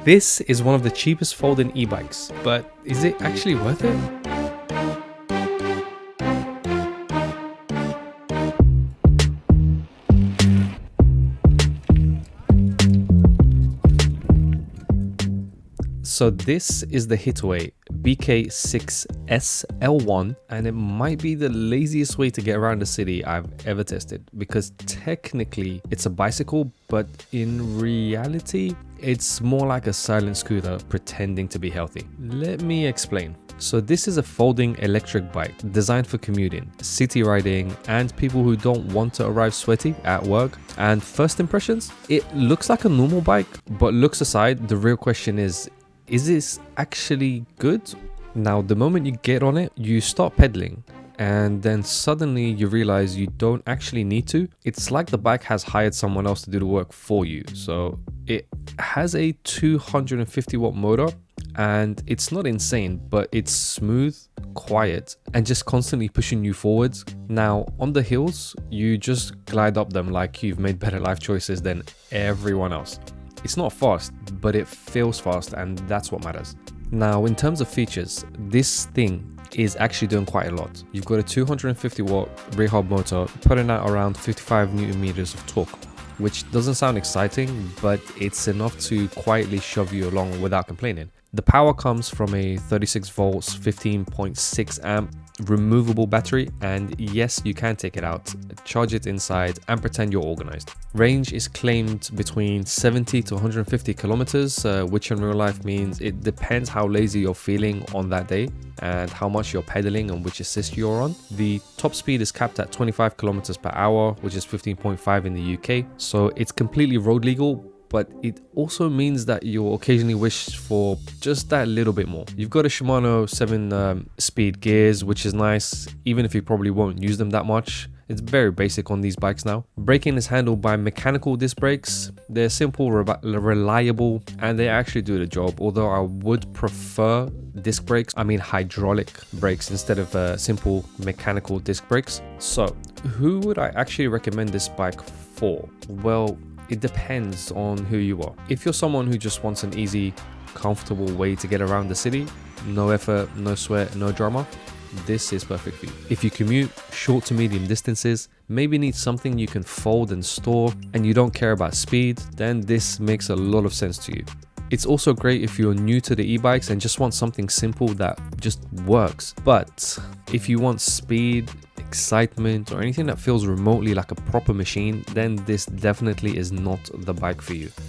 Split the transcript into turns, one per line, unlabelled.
This is one of the cheapest folding e-bikes, but is it actually worth it? So this is the Hitaway BK6S L1, and it might be the laziest way to get around the city I've ever tested, because technically it's a bicycle, but in reality it's more like a silent scooter pretending to be healthy. Let me explain. So this is a folding electric bike designed for commuting, city riding, and people who don't want to arrive sweaty at work. And first impressions, it looks like a normal bike, but looks aside, the real question is this actually good? Now, the moment you get on it, you start pedaling, and then suddenly you realize you don't actually need to. It's like the bike has hired someone else to do the work for you. So it has a 250 watt motor, and it's not insane, but it's smooth, quiet, and just constantly pushing you forwards. Now, on the hills, you just glide up them like you've made better life choices than everyone else. It's not fast, but it feels fast, and that's what matters. Now, in terms of features, this thing is actually doing quite a lot. You've got a 250 watt rear hub motor putting out around 55 newton meters of torque, which doesn't sound exciting, but it's enough to quietly shove you along without complaining. The power comes from a 36 volts, 15.6 amp removable battery, and yes, you can take it out, charge it inside, and pretend you're organized. Range is claimed between 70 to 150 kilometers, which in real life means it depends how lazy you're feeling on that day and how much you're pedaling and which assist you're on. The top speed is capped at 25 kilometers per hour, which is 15.5 in the UK, so it's completely road legal. But it also means that you'll occasionally wish for just that little bit more. You've got a Shimano 7-speed gears, which is nice, even if you probably won't use them that much. It's very basic on these bikes now. Braking is handled by mechanical disc brakes. They're simple, reliable, and they actually do the job. Although I would prefer hydraulic brakes instead of simple mechanical disc brakes. So who would I actually recommend this bike for? Well, it depends on who you are. If you're someone who just wants an easy, comfortable way to get around the city, no effort, no sweat, no drama, this is perfect for you. If you commute short to medium distances, maybe need something you can fold and store, and you don't care about speed, then this makes a lot of sense to you. It's also great if you're new to the e-bikes and just want something simple that just works. But if you want speed, excitement, or anything that feels remotely like a proper machine, then this definitely is not the bike for you.